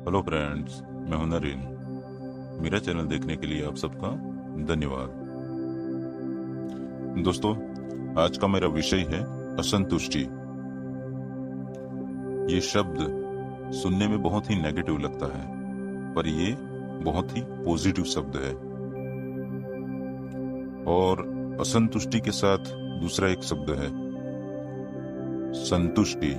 Hello friends, मैं हूं नरेन। मेरा चैनल देखने के लिए आप सबका धन्यवाद। दोस्तों, आज का मेरा विषय है असंतुष्टि। ये शब्द सुनने में बहुत ही नेगेटिव लगता है, पर ये बहुत ही पॉजिटिव शब्द है। और असंतुष्टि के साथ दूसरा एक शब्द है संतुष्टि।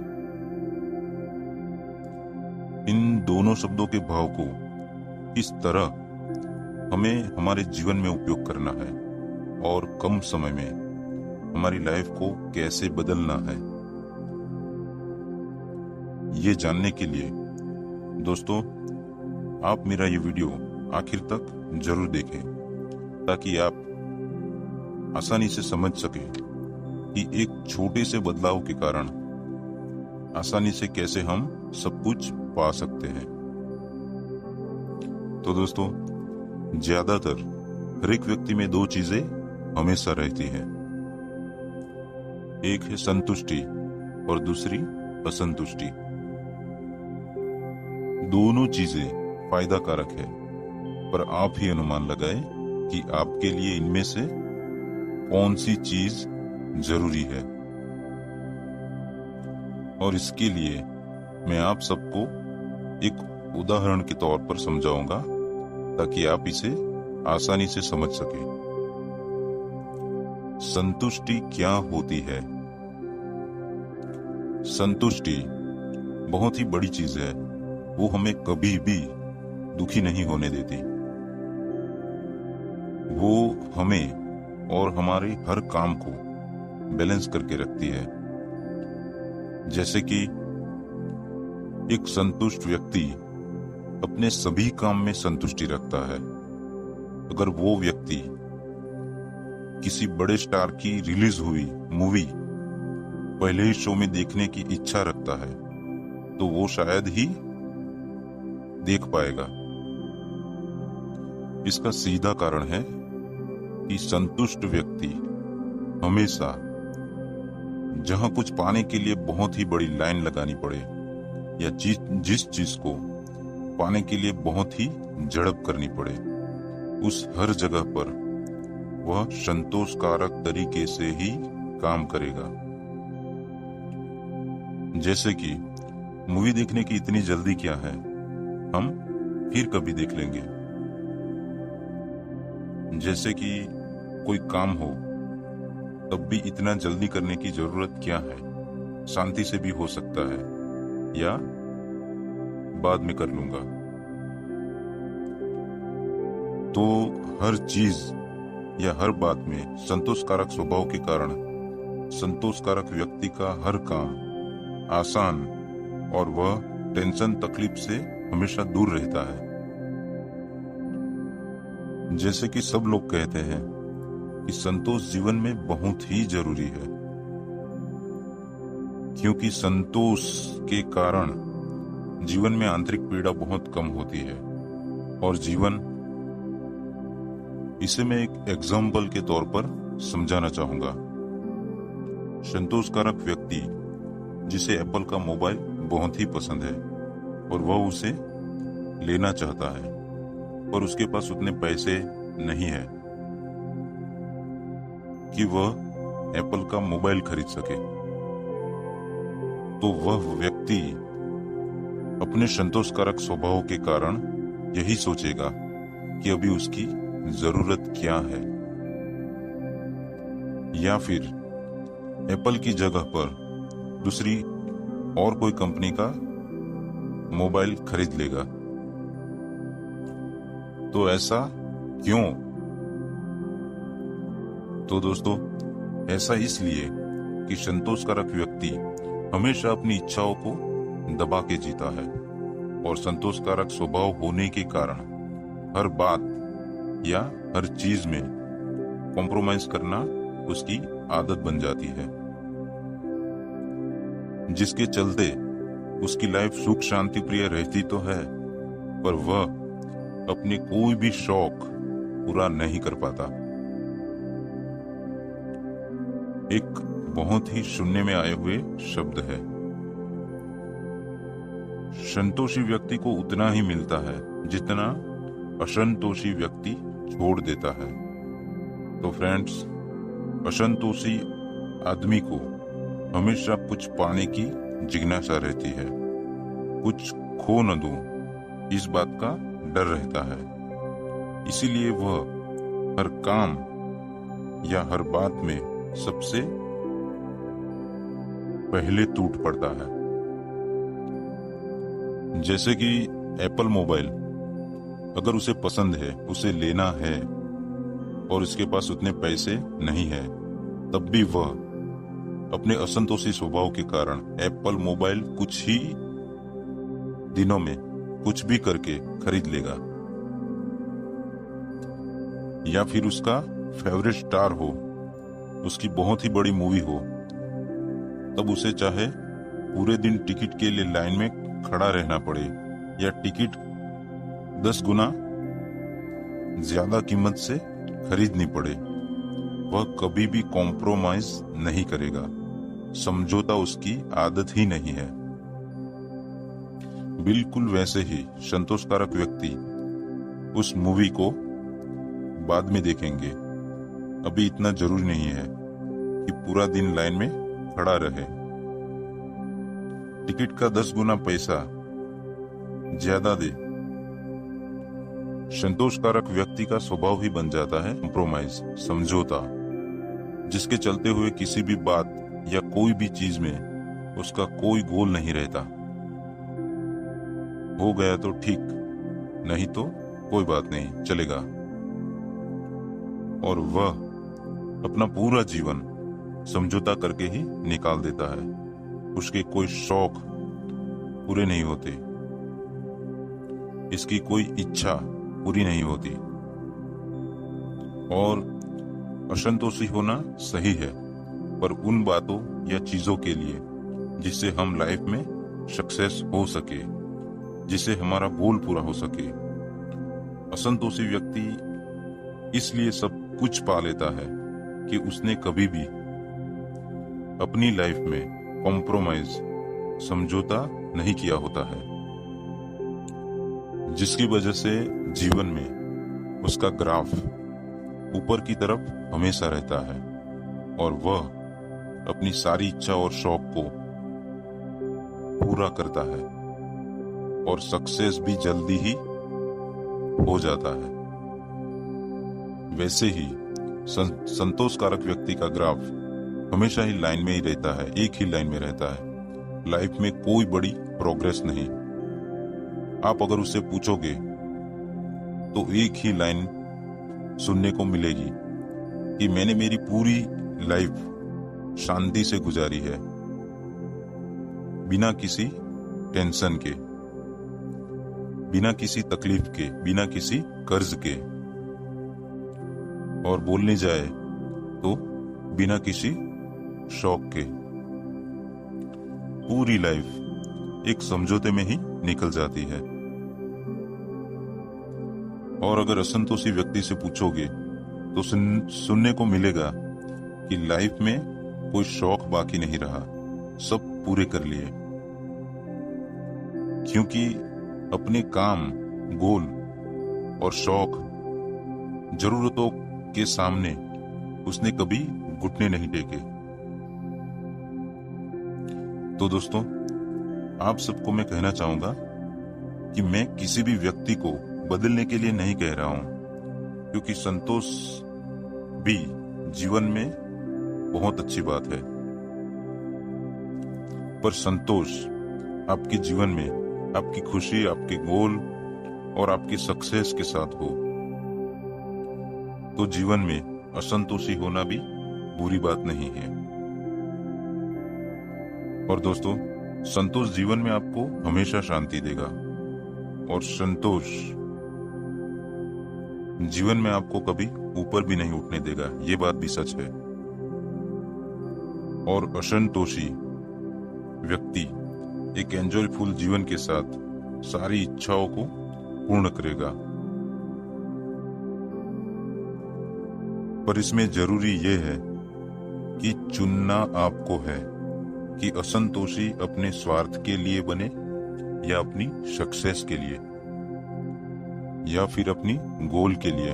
इन दोनों शब्दों के भाव को किस तरह हमें हमारे जीवन में उपयोग करना है और कम समय में हमारी लाइफ को कैसे बदलना है, ये जानने के लिए दोस्तों आप मेरा ये वीडियो आखिर तक जरूर देखें, ताकि आप आसानी से समझ सकें कि एक छोटे से बदलाव के कारण आसानी से कैसे हम सब कुछ पा सकते हैं। तो दोस्तों, ज्यादातर हर एक व्यक्ति में दो चीजें हमेशा रहती हैं। एक है संतुष्टि और दूसरी असंतुष्टि। दोनों चीजें फायदा कारक है, पर आप ही अनुमान लगाएं कि आपके लिए इनमें से कौन सी चीज जरूरी है। और इसके लिए मैं आप सबको एक उदाहरण के तौर पर समझाऊंगा, ताकि आप इसे आसानी से समझ सकें। संतुष्टि क्या होती है? संतुष्टि बहुत ही बड़ी चीज है। वो हमें कभी भी दुखी नहीं होने देती। वो हमें और हमारे हर काम को बैलेंस करके रखती है। जैसे कि एक संतुष्ट व्यक्ति अपने सभी काम में संतुष्टि रखता है। अगर वो व्यक्ति किसी बड़े स्टार की रिलीज हुई मूवी पहले ही शो में देखने की इच्छा रखता है, तो वो शायद ही देख पाएगा। इसका सीधा कारण है कि संतुष्ट व्यक्ति हमेशा जहां कुछ पाने के लिए बहुत ही बड़ी लाइन लगानी पड़े, या जिस चीज को पाने के लिए बहुत ही झड़प करनी पड़े, उस हर जगह पर वह संतोषकारक तरीके से ही काम करेगा। जैसे कि मूवी देखने की इतनी जल्दी क्या है, हम फिर कभी देख लेंगे। जैसे कि कोई काम हो, तब भी इतना जल्दी करने की जरूरत क्या है? शांति से भी हो सकता है, या बाद में कर लूंगा। तो हर चीज या हर बात में संतोषकारक स्वभाव के कारण संतोषकारक व्यक्ति का हर काम आसान और वह टेंशन तकलीफ से हमेशा दूर रहता है। जैसे कि सब लोग कहते हैं कि संतोष जीवन में बहुत ही जरूरी है, क्योंकि संतोष के कारण जीवन में आंतरिक पीड़ा बहुत कम होती है। और जीवन, इसे मैं एक एग्जाम्पल के तौर पर समझाना चाहूंगा। संतोषकारक व्यक्ति जिसे एप्पल का मोबाइल बहुत ही पसंद है और वह उसे लेना चाहता है, पर उसके पास उतने पैसे नहीं है कि वह एप्पल का मोबाइल खरीद सके, तो वह व्यक्ति अपने संतोषकारक स्वभाव के कारण यही सोचेगा कि अभी उसकी जरूरत क्या है, या फिर एप्पल की जगह पर दूसरी और कोई कंपनी का मोबाइल खरीद लेगा। तो ऐसा क्यों? तो दोस्तों, ऐसा इसलिए कि संतोषकारक व्यक्ति हमेशा अपनी इच्छाओं को दबा के जीता है, और संतोषकारक स्वभाव होने के कारण हर बात या हर चीज में कॉम्प्रोमाइज करना उसकी आदत बन जाती है, जिसके चलते उसकी लाइफ सुख शांति प्रिय रहती तो है, पर वह अपने कोई भी शौक पूरा नहीं कर पाता। एक बहुत ही सुनने में आए हुए शब्द है, संतोषी व्यक्ति को उतना ही मिलता है जितना असंतोषी व्यक्ति छोड़ देता है। तो फ्रेंड्स, असंतोषी आदमी को हमेशा कुछ पाने की जिज्ञासा रहती है, कुछ खो न दूं इस बात का डर रहता है। इसीलिए वह हर काम या हर बात में सबसे पहले टूट पड़ता है। जैसे कि एप्पल मोबाइल, अगर उसे पसंद है, उसे लेना है और उसके पास उतने पैसे नहीं है, तब भी वह अपने असंतोषी स्वभाव के कारण एप्पल मोबाइल कुछ ही दिनों में कुछ भी करके खरीद लेगा। या फिर उसका फेवरेट स्टार हो, उसकी बहुत ही बड़ी मूवी हो, तब उसे चाहे पूरे दिन टिकट के लिए लाइन में खड़ा रहना पड़े या टिकट 10 गुना ज्यादा कीमत से खरीदनी पड़े, वह कभी भी कॉम्प्रोमाइज नहीं करेगा। समझौता उसकी आदत ही नहीं है। बिल्कुल वैसे ही संतोषकारक व्यक्ति उस मूवी को बाद में देखेंगे। अभी इतना जरूरी नहीं है कि पूरा दिन लाइन में खड़ा रहे। टिकट का 10 गुना पैसा ज्यादा दे। संतोषकारक व्यक्ति का स्वभाव ही बन जाता है कॉम्प्रोमाइज, समझौता, जिसके चलते हुए किसी भी बात या कोई भी चीज में उसका कोई गोल नहीं रहता। हो गया तो ठीक, नहीं तो कोई बात नहीं, चलेगा। और वह अपना पूरा जीवन समझौता करके ही निकाल देता है। उसके कोई शौक पूरे नहीं होते, इसकी कोई इच्छा पूरी नहीं होती। और असंतोषी होना सही है, पर उन बातों या चीजों के लिए जिससे हम लाइफ में सक्सेस हो सके, जिससे हमारा गोल पूरा हो सके। असंतोषी व्यक्ति इसलिए सब कुछ पा लेता है कि उसने कभी भी अपनी लाइफ में कॉम्प्रोमाइज, समझौता नहीं किया होता है, जिसकी वजह से जीवन में उसका ग्राफ ऊपर की तरफ हमेशा रहता है और वह अपनी सारी इच्छा और शौक को पूरा करता है और सक्सेस भी जल्दी ही हो जाता है। वैसे ही संतोषकारक व्यक्ति का ग्राफ हमेशा ही लाइन में ही रहता है, एक ही लाइन में रहता है। लाइफ में कोई बड़ी प्रोग्रेस नहीं। आप अगर उससे पूछोगे तो एक ही लाइन सुनने को मिलेगी कि मैंने मेरी पूरी लाइफ शांति से गुजारी है, बिना किसी टेंशन के, बिना किसी तकलीफ के, बिना किसी कर्ज के, और बोलने जाए तो बिना किसी शौक के। पूरी लाइफ एक समझौते में ही निकल जाती है। और अगर असंतोषी व्यक्ति से पूछोगे तो सुनने को मिलेगा कि लाइफ में कोई शौक बाकी नहीं रहा, सब पूरे कर लिए, क्योंकि अपने काम, गोल और शौक, जरूरतों के सामने उसने कभी घुटने नहीं टेके। तो दोस्तों, आप सबको मैं कहना चाहूंगा कि मैं किसी भी व्यक्ति को बदलने के लिए नहीं कह रहा हूं, क्योंकि संतोष भी जीवन में बहुत अच्छी बात है, पर संतोष आपके जीवन में आपकी खुशी, आपके गोल और आपकी सक्सेस के साथ हो तो जीवन में असंतोषी होना भी बुरी बात नहीं है। और दोस्तों, संतोष जीवन में आपको हमेशा शांति देगा और संतोष जीवन में आपको कभी ऊपर भी नहीं उठने देगा, ये बात भी सच है। और असंतोषी व्यक्ति एक एंजॉयफुल जीवन के साथ सारी इच्छाओं को पूर्ण करेगा, पर इसमें जरूरी यह है कि चुनना आपको है कि असंतोषी अपने स्वार्थ के लिए बने या अपनी सक्सेस के लिए या फिर अपनी गोल के लिए।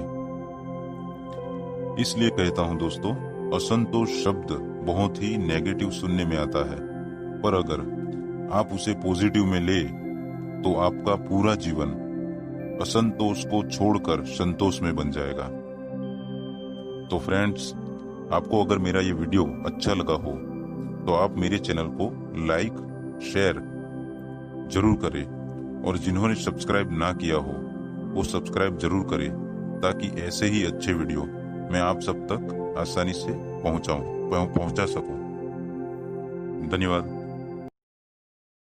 इसलिए कहता हूं दोस्तों, असंतोष शब्द बहुत ही नेगेटिव सुनने में आता है, पर अगर आप उसे पॉजिटिव में ले तो आपका पूरा जीवन असंतोष को छोड़कर संतोष में बन जाएगा। तो फ्रेंड्स, आपको अगर मेरा ये वीडियो अच्छा लगा हो तो आप मेरे चैनल को लाइक शेयर जरूर करें, और जिन्होंने सब्सक्राइब ना किया हो वो सब्सक्राइब जरूर करें, ताकि ऐसे ही अच्छे वीडियो मैं आप सब तक आसानी से पहुंचा सकूं। धन्यवाद।